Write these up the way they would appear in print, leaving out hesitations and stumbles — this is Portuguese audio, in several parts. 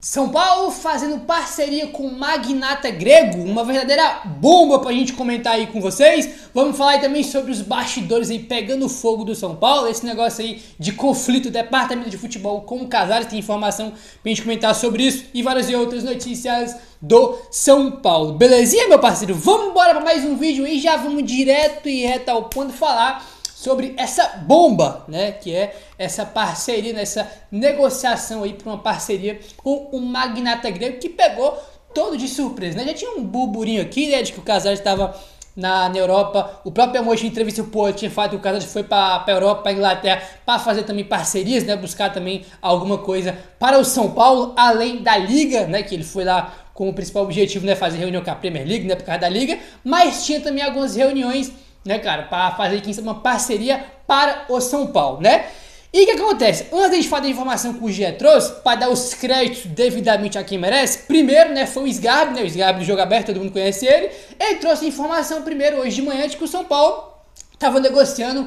São Paulo fazendo parceria com o magnata grego, uma verdadeira bomba pra gente comentar aí com vocês. Vamos falar aí também sobre os bastidores aí pegando fogo do São Paulo, esse negócio aí de conflito, departamento de futebol com o Casares, tem informação pra gente comentar sobre isso e várias outras notícias do São Paulo. Belezinha, meu parceiro? Vamos embora pra mais um vídeo aí, já vamos direto e reto ao ponto falar sobre essa bomba, né, que é essa parceria, essa negociação aí para uma parceria com o magnata grego que pegou todo de surpresa, né? Já tinha um burburinho aqui, né, de que o Casares estava na Europa, o próprio Amor de entrevista tinha falado que o Casares foi para a Europa, para a Inglaterra, para fazer também parcerias, né, buscar também alguma coisa para o São Paulo, além da Liga, né, que ele foi lá com o principal objetivo, né, fazer reunião com a Premier League, né, por causa da Liga, mas tinha também algumas reuniões, né, cara, para fazer uma parceria para o São Paulo, né? E o que acontece? Antes de a gente falar da informação que o GE trouxe, para dar os créditos devidamente a quem merece, primeiro, né, foi o Sgarbi, né, o Sgarbi do Jogo Aberto, todo mundo conhece ele, ele trouxe a informação primeiro, hoje de manhã, de que o São Paulo estava negociando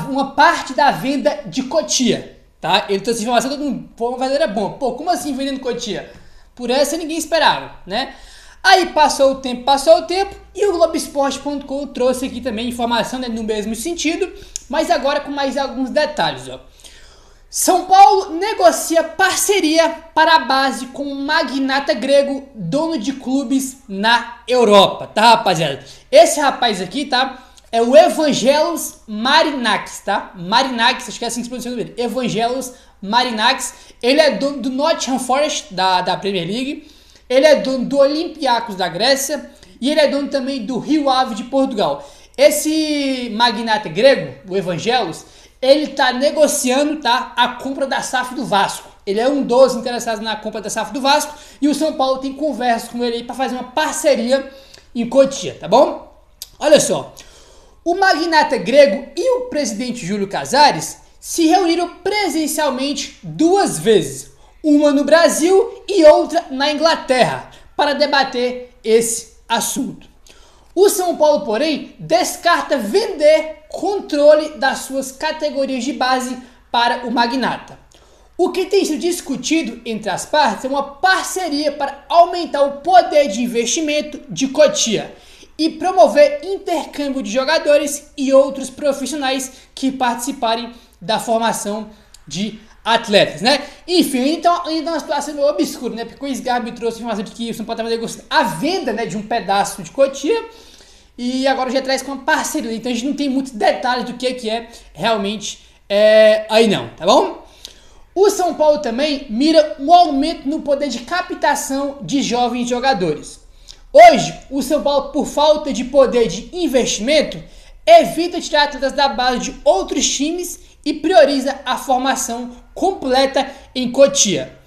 uma parte da venda de Cotia, tá? Ele trouxe a informação, todo mundo, pô, uma verdadeira bomba. Pô, como assim vendendo Cotia? Por essa ninguém esperava, né? Aí passou o tempo e o Globoesporte.com trouxe aqui também informação, né, no mesmo sentido, mas agora com mais alguns detalhes, ó. São Paulo negocia parceria para a base com um magnata grego, dono de clubes na Europa, tá, rapaziada? Esse rapaz aqui, tá, é o Evangelos Marinakis, tá? Marinakis, acho que é assim que se pronuncia o nome dele. Evangelos Marinakis, ele é dono do Nottingham Forest, da Premier League. Ele é dono do Olympiacos da Grécia e ele é dono também do Rio Ave de Portugal. Esse magnata grego, o Evangelos, ele está negociando, tá, a compra da SAF do Vasco. Ele é um dos interessados na compra da SAF do Vasco e o São Paulo tem conversas com ele aí para fazer uma parceria em Cotia, tá bom? Olha só, o magnata grego e o presidente Júlio Casares se reuniram presencialmente 2 vezes. Uma no Brasil e outra na Inglaterra, para debater esse assunto. O São Paulo, porém, descarta vender controle das suas categorias de base para o magnata. O que tem sido discutido entre as partes é uma parceria para aumentar o poder de investimento de Cotia e promover intercâmbio de jogadores e outros profissionais que participarem da formação de atletas, né? Enfim, então ainda é uma situação meio obscura, né? Porque o Sgarbi trouxe a informação de que o São Paulo estava negociando a venda, né, de um pedaço de Cotia e agora já traz com uma parceria. Então a gente não tem muitos detalhes do que é realmente aí não, tá bom? O São Paulo também mira um aumento no poder de captação de jovens jogadores. Hoje, o São Paulo, por falta de poder de investimento, evita tirar atletas da base de outros times e prioriza a formação completa em Cotia.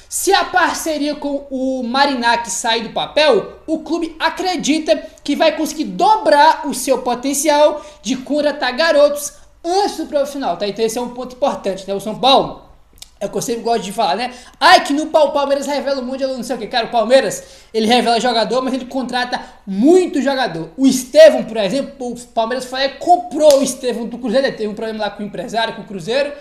Se a parceria com o Marinakis sair do papel, o clube acredita que vai conseguir dobrar o seu potencial de contratar garotos antes do profissional, tá? Então esse é um ponto importante, né? O São Paulo, é o que eu sempre gosto de falar, né? Ai, que no Palmeiras revela um monte de não sei o que. Cara, o Palmeiras, ele revela jogador, mas ele contrata muito jogador. O Estevão, por exemplo, o Palmeiras foi lá e comprou o Estevão do Cruzeiro. Ele teve um problema lá com o empresário, com o Cruzeiro.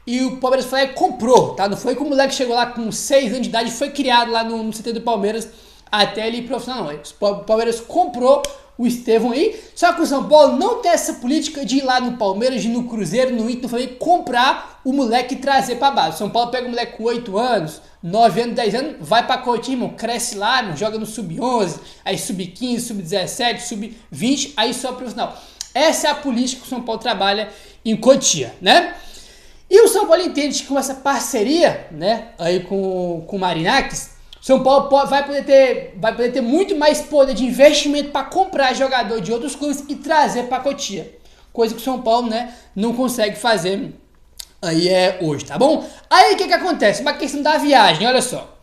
E o Palmeiras foi lá e comprou, tá? Não foi que o moleque chegou lá com 6 anos de idade e foi criado lá no CT do Palmeiras até ele ir profissional, não. O Palmeiras comprou o Estevão aí, só que o São Paulo não tem essa política de ir lá no Palmeiras, de ir no Cruzeiro, no Inter, comprar o moleque e trazer pra base. O São Paulo pega o moleque com 8 anos, 9 anos, 10 anos, vai pra Cotia, irmão, cresce lá, irmão, joga no Sub-11, aí Sub-15, Sub-17, Sub-20, aí só profissional. Essa é a política que o São Paulo trabalha em Cotia, né? E o São Paulo entende que com essa parceria, né, aí com o Marinakis, São Paulo vai poder ter muito mais poder de investimento para comprar jogador de outros clubes e trazer para Cotia. Coisa que o São Paulo, né, não consegue fazer aí hoje, tá bom? Aí o que acontece? Uma questão da viagem, olha só.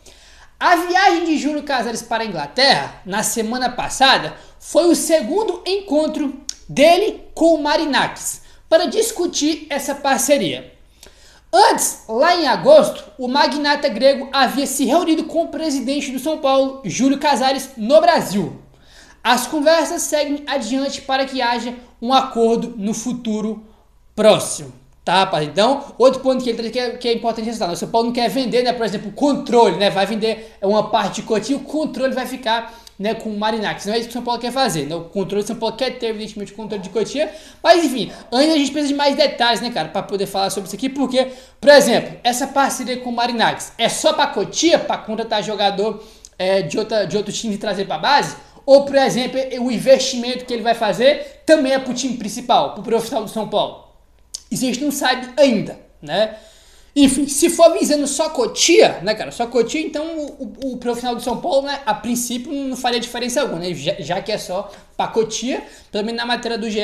A viagem de Júlio Casares para a Inglaterra, na semana passada, foi o segundo encontro dele com o Marinakis para discutir essa parceria. Antes, lá em agosto, o magnata grego havia se reunido com o presidente do São Paulo, Júlio Casares, no Brasil. As conversas seguem adiante para que haja um acordo no futuro próximo, Tá, rapaz? Então, outro ponto que ele traz que é importante ressaltar, né? O São Paulo não quer vender, né, por exemplo, o controle, né, vai vender uma parte de Coutinho, o controle vai ficar, né, com o Marinakis. Não é isso que o São Paulo quer fazer, né? O controle do São Paulo quer ter, evidentemente, o controle de Coutinho, mas enfim, ainda a gente precisa de mais detalhes, né, cara, para poder falar sobre isso aqui, porque, por exemplo, essa parceria com o Marinakis é só para Coutinho, para contratar jogador de outro time e trazer para base? Ou, por exemplo, o investimento que ele vai fazer também é para o time principal, para o profissional do São Paulo? Isso a gente não sabe ainda, né? Enfim, se for visando só Cotia, né, cara? Só Cotia, então o profissional do São Paulo, né, a princípio não faria diferença alguma, né? Já que é só pra Cotia, pelo menos na matéria do GE,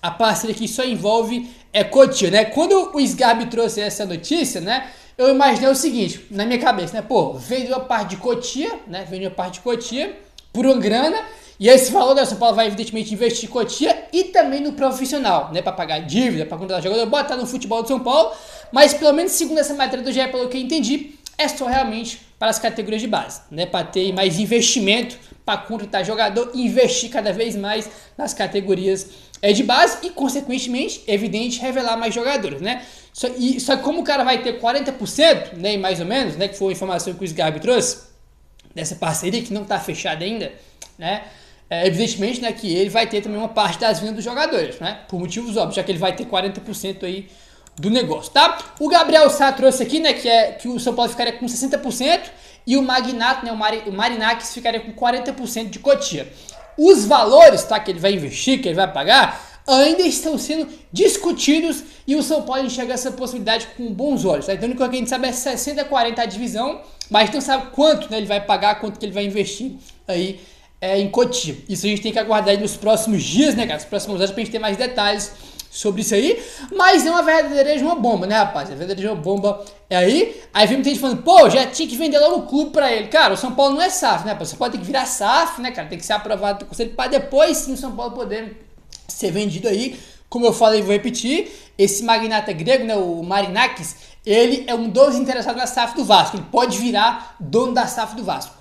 a parceria que só envolve Cotia, né? Quando o Sgarbi trouxe essa notícia, né, eu imaginei o seguinte, na minha cabeça, né? Pô, vendeu a parte de Cotia, né? Vendeu a parte de Cotia por uma grana. E esse valor, né, o São Paulo vai evidentemente investir em Cotia e também no profissional, né, para pagar dívida, para contratar jogador, botar no futebol do São Paulo, mas pelo menos segundo essa matéria do GE, pelo que eu entendi, é só realmente para as categorias de base, né, para ter mais investimento, para contratar jogador e investir cada vez mais nas categorias de base e, consequentemente, evidente, revelar mais jogadores, né. Só que como o cara vai ter 40%, né, mais ou menos, né, que foi a informação que o Sgarbi trouxe, dessa parceria que não está fechada ainda, né, evidentemente, né, que ele vai ter também uma parte das vendas dos jogadores, né, por motivos óbvios, já que ele vai ter 40% aí do negócio, tá? O Gabriel Sá trouxe aqui, né, que o São Paulo ficaria com 60% e o Magnato, né, o Marinakis ficaria com 40% de Cotia. Os valores, tá, que ele vai investir, que ele vai pagar, ainda estão sendo discutidos e o São Paulo enxerga essa possibilidade com bons olhos, tá? Então, o que a gente sabe é 60-40 a divisão, mas não sabe quanto, né, ele vai pagar, quanto que ele vai investir aí em Cotia. Isso a gente tem que aguardar aí nos próximos dias, né, cara? Nos próximos anos pra gente ter mais detalhes sobre isso aí. Mas é uma verdadeira uma bomba, né, rapaz? É uma verdadeira uma bomba aí. Aí vem muita gente falando, pô, já tinha que vender logo o clube pra ele. Cara, o São Paulo não é SAF, né? Você pode ter que virar SAF, né, cara? Tem que ser aprovado do conselho pra depois sim o São Paulo poder ser vendido aí. Como eu falei, vou repetir, esse magnata grego, né, o Marinakis, ele é um dos interessados na SAF do Vasco. Ele pode virar dono da SAF do Vasco.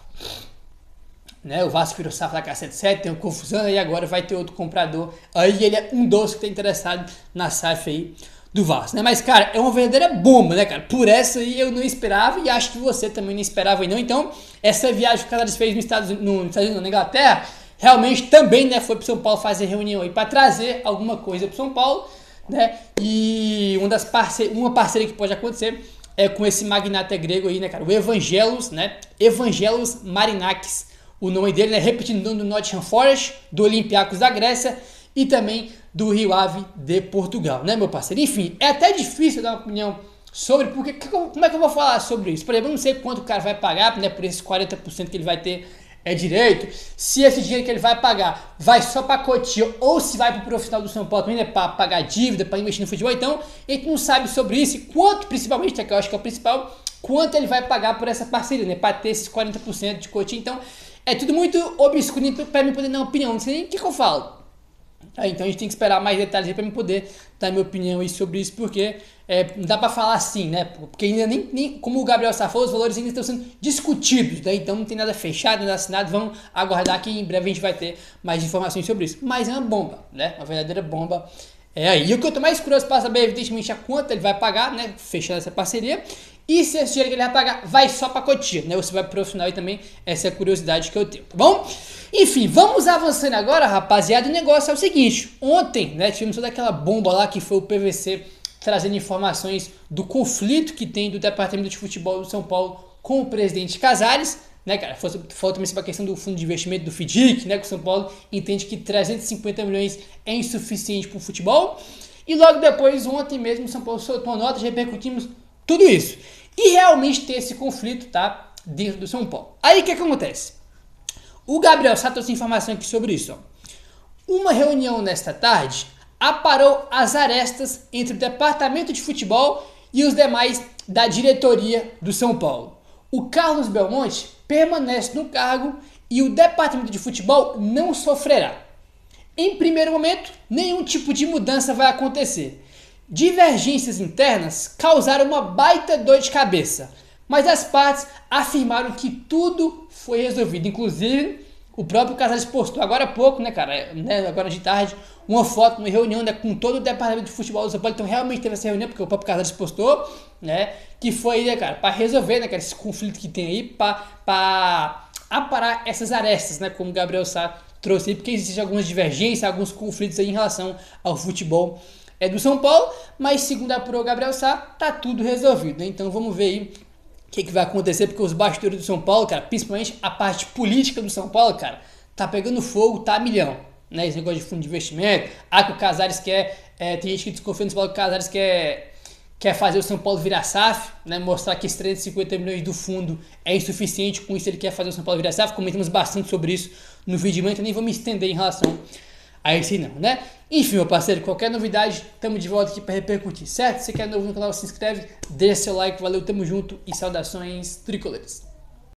Né, o Vasco virou SAF da K77, tem uma confusão aí, agora vai ter outro comprador. Aí ele é um dos que está interessado na SAF aí do Vasco, né? Mas, cara, é uma verdadeira bomba, né, cara? Por essa aí eu não esperava e acho que você também não esperava aí não. Então, essa viagem que o Canaris fez nos Estados Unidos, na Inglaterra, realmente também, né, foi pro São Paulo fazer reunião aí para trazer alguma coisa pro São Paulo, né? E uma parceria que pode acontecer é com esse magnata grego aí, né, cara? O Evangelos, né? Evangelos Marinakis. O nome dele, né, repetindo, o nome do Nottingham Forest, do Olympiacos da Grécia e também do Rio Ave de Portugal, né, meu parceiro? Enfim, é até difícil dar uma opinião sobre, porque como é que eu vou falar sobre isso? Por exemplo, eu não sei quanto o cara vai pagar, né, por esses 40% que ele vai ter direito, se esse dinheiro que ele vai pagar vai só para Cotia ou se vai para o profissional do São Paulo também, né, para pagar dívida, para investir no futebol. Então, a gente não sabe sobre isso e quanto, principalmente, que eu acho que é o principal, quanto ele vai pagar por essa parceria, né, para ter esses 40% de Cotia. Então, é tudo muito obscuro para mim poder dar uma opinião, não sei nem o que eu falo. Então a gente tem que esperar mais detalhes aí para mim poder dar minha opinião aí sobre isso, porque não dá para falar assim, né? Porque ainda nem como o Gabriel Sá falou, os valores ainda estão sendo discutidos, né? Então não tem nada fechado, nada assinado. Vamos aguardar que em breve a gente vai ter mais informações sobre isso. Mas é uma bomba, né? Uma verdadeira bomba. E o que eu tô mais curioso para saber, evidentemente, a quanto ele vai pagar, né? Fechando essa parceria. E se esse dinheiro que ele vai pagar vai só para Cotia, né? Ou se vai pro profissional e também essa é a curiosidade que eu tenho, tá bom? Enfim, vamos avançando agora, rapaziada. O negócio é o seguinte: ontem, né, tivemos toda aquela bomba lá que foi o PVC trazendo informações do conflito que tem do Departamento de Futebol do São Paulo com o presidente Casares, né, cara? Falta também sobre a questão do fundo de investimento do FDIC, né? Que o São Paulo entende que 350 milhões é insuficiente para o futebol. E logo depois, ontem mesmo, o São Paulo soltou uma nota, repercutimos tudo isso. E realmente tem esse conflito, tá? Dentro do São Paulo. Aí o que acontece? O Gabriel Sá trouxe informação aqui sobre isso. Ó. Uma reunião nesta tarde aparou as arestas entre o departamento de futebol e os demais da diretoria do São Paulo. O Carlos Belmonte permanece no cargo e o departamento de futebol não sofrerá. Em primeiro momento, nenhum tipo de mudança vai acontecer. Divergências internas causaram uma baita dor de cabeça, mas as partes afirmaram que tudo foi resolvido. Inclusive, O próprio Casares postou agora há pouco, né, cara, né, agora de tarde, uma foto, uma reunião, né, com todo o departamento de futebol do São Paulo. Então realmente teve essa reunião, porque o próprio Casares postou, né, que foi, né, cara, pra resolver, né, cara, esse conflito que tem aí, pra aparar essas arestas, né, como o Gabriel Sá trouxe aí, porque existem algumas divergências, alguns conflitos aí em relação ao futebol do São Paulo, mas segundo apurou o Gabriel Sá, tá tudo resolvido, né? Então vamos ver aí o que vai acontecer, porque os bastidores do São Paulo, cara, principalmente a parte política do São Paulo, cara, tá pegando fogo, tá a milhão, né? Esse negócio de fundo de investimento, que o Casares quer, tem gente que desconfia do São Paulo que o Casares quer fazer o São Paulo virar SAF, né? Mostrar que esses 350 milhões do fundo é insuficiente, com isso ele quer fazer o São Paulo virar SAF. Comentamos bastante sobre isso no vídeo, então nem vou me estender em relação a esse não, né? Enfim, meu parceiro, qualquer novidade, tamo de volta aqui para repercutir, certo? Se você quer novo no canal, se inscreve, deixa seu like, valeu, tamo junto e saudações tricolores.